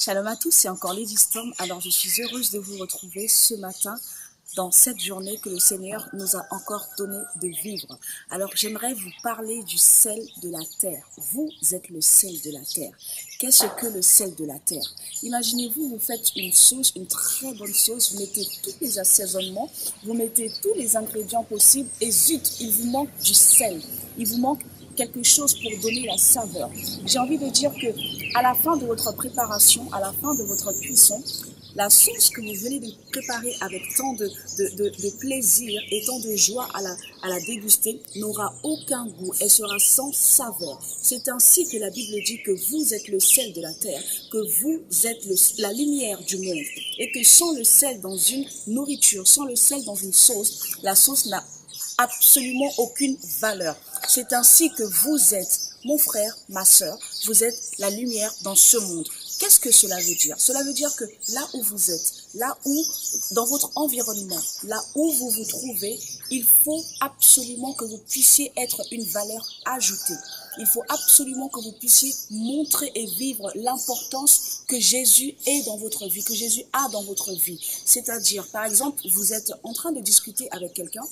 Shalom à tous, c'est encore Lady Storm. Alors je suis heureuse de vous retrouver ce matin dans cette journée que le Seigneur nous a encore donné de vivre. Alors j'aimerais vous parler du sel de la terre. Vous êtes le sel de la terre. Qu'est-ce que le sel de la terre? Imaginez-vous, vous faites une sauce, une très bonne sauce, vous mettez tous les assaisonnements, vous mettez tous les ingrédients possibles et zut, il vous manque du sel. Il vous manque quelque chose pour donner la saveur. J'ai envie de dire que à la fin de votre préparation, à la fin de votre cuisson, la sauce que vous venez de préparer avec tant de plaisir et tant de joie à la déguster n'aura aucun goût. Elle sera sans saveur. C'est ainsi que la Bible dit que vous êtes le sel de la terre, que vous êtes la lumière du monde. Et que sans le sel dans une nourriture, sans le sel dans une sauce, la sauce n'a absolument aucune valeur. C'est ainsi que vous êtes, mon frère, ma sœur, vous êtes la lumière dans ce monde. Qu'est-ce que cela veut dire? Cela veut dire que là où vous êtes, là où, dans votre environnement, là où vous vous trouvez, il faut absolument que vous puissiez être une valeur ajoutée. Il faut absolument que vous puissiez montrer et vivre l'importance que Jésus est dans votre vie, que Jésus a dans votre vie. C'est-à-dire, par exemple, vous êtes en train de discuter avec quelqu'un,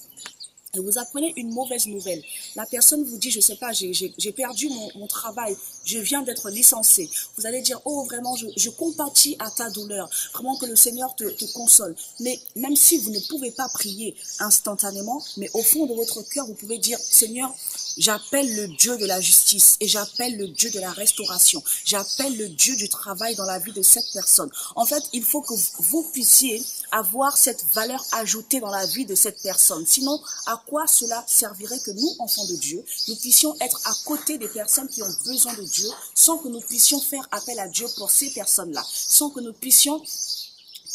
et vous apprenez une mauvaise nouvelle. La personne vous dit, je sais pas, j'ai perdu mon travail, je viens d'être licencié. Vous allez dire, oh vraiment, je compatis à ta douleur, vraiment que le Seigneur te console. Mais même si vous ne pouvez pas prier instantanément, mais au fond de votre cœur, vous pouvez dire, Seigneur, j'appelle le Dieu de la justice et j'appelle le Dieu de la restauration. J'appelle le Dieu du travail dans la vie de cette personne. En fait, il faut que vous puissiez avoir cette valeur ajoutée dans la vie de cette personne. Sinon, à quoi cela servirait que nous, enfants de Dieu, nous puissions être à côté des personnes qui ont besoin de Dieu, sans que nous puissions faire appel à Dieu pour ces personnes-là, sans que nous puissions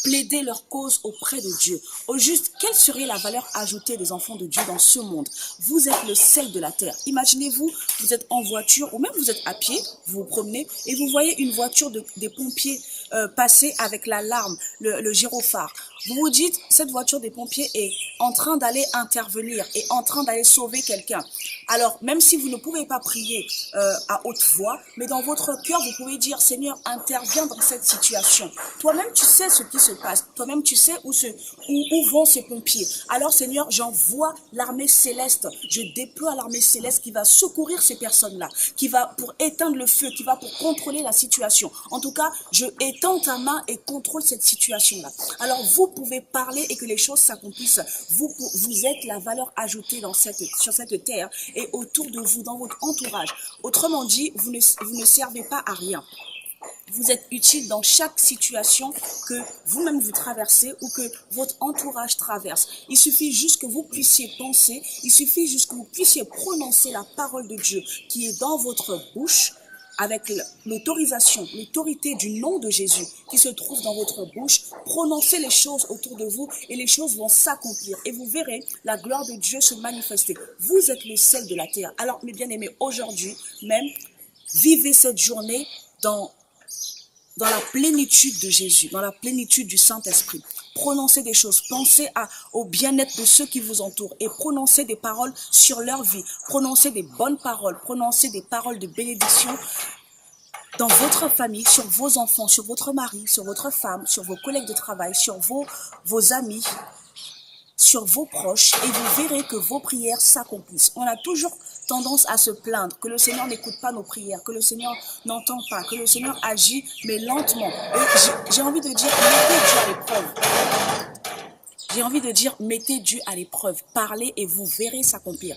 plaider leur cause auprès de Dieu. Au juste, quelle serait la valeur ajoutée des enfants de Dieu dans ce monde? Vous êtes le sel de la terre. Imaginez-vous, vous êtes en voiture ou même vous êtes à pied, vous vous promenez et vous voyez une voiture des pompiers passer avec l'alarme, le gyrophare. Vous vous dites, cette voiture des pompiers est en train d'aller intervenir, est en train d'aller sauver quelqu'un. Alors, même si vous ne pouvez pas prier à haute voix, mais dans votre cœur, vous pouvez dire, Seigneur, interviens dans cette situation. Toi-même, tu sais ce qui se passe. Toi-même, tu sais où vont ces pompiers. Alors, Seigneur, j'envoie l'armée céleste. Je déploie l'armée céleste qui va secourir ces personnes-là, qui va pour éteindre le feu, qui va pour contrôler la situation. En tout cas, je étends ta main et contrôle cette situation-là. Alors, vous pouvez parler et que les choses s'accomplissent. Vous êtes la valeur ajoutée sur cette terre et autour de vous, dans votre entourage. Autrement dit, vous ne servez pas à rien. Vous êtes utile dans chaque situation que vous-même vous traversez ou que votre entourage traverse. Il suffit juste que vous puissiez penser, il suffit juste que vous puissiez prononcer la parole de Dieu qui est dans votre bouche, avec l'autorisation, l'autorité du nom de Jésus qui se trouve dans votre bouche, prononcez les choses autour de vous et les choses vont s'accomplir. Et vous verrez la gloire de Dieu se manifester. Vous êtes le sel de la terre. Alors, mes bien-aimés, aujourd'hui même, vivez cette journée dans la plénitude de Jésus, dans la plénitude du Saint-Esprit. Prononcez des choses, pensez au bien-être de ceux qui vous entourent et prononcez des paroles sur leur vie. Prononcez des bonnes paroles, prononcez des paroles de bénédiction dans votre famille, sur vos enfants, sur votre mari, sur votre femme, sur vos collègues de travail, sur vos amis, sur vos proches et vous verrez que vos prières s'accomplissent. On a toujours tendance à se plaindre que le Seigneur n'écoute pas nos prières, que le Seigneur n'entend pas, que le Seigneur agit mais lentement. Et j'ai envie de dire, mettez Dieu à l'épreuve. J'ai envie de dire, mettez Dieu à l'épreuve. Parlez et vous verrez s'accomplir.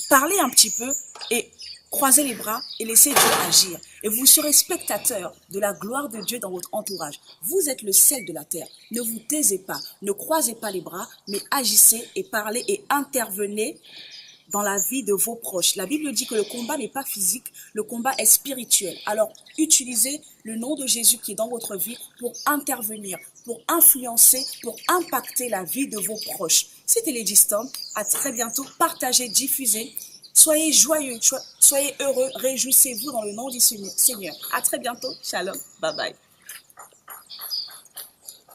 Parlez un petit peu et croisez les bras et laissez Dieu agir. Et vous serez spectateur de la gloire de Dieu dans votre entourage. Vous êtes le sel de la terre. Ne vous taisez pas, ne croisez pas les bras, mais agissez et parlez et intervenez dans la vie de vos proches. La Bible dit que le combat n'est pas physique, le combat est spirituel. Alors, utilisez le nom de Jésus qui est dans votre vie pour intervenir, pour influencer, pour impacter la vie de vos proches. C'était Lady Storm. À très bientôt. Partagez, diffusez. Soyez joyeux, soyez heureux, réjouissez-vous dans le nom du Seigneur. À très bientôt. Shalom. Bye bye.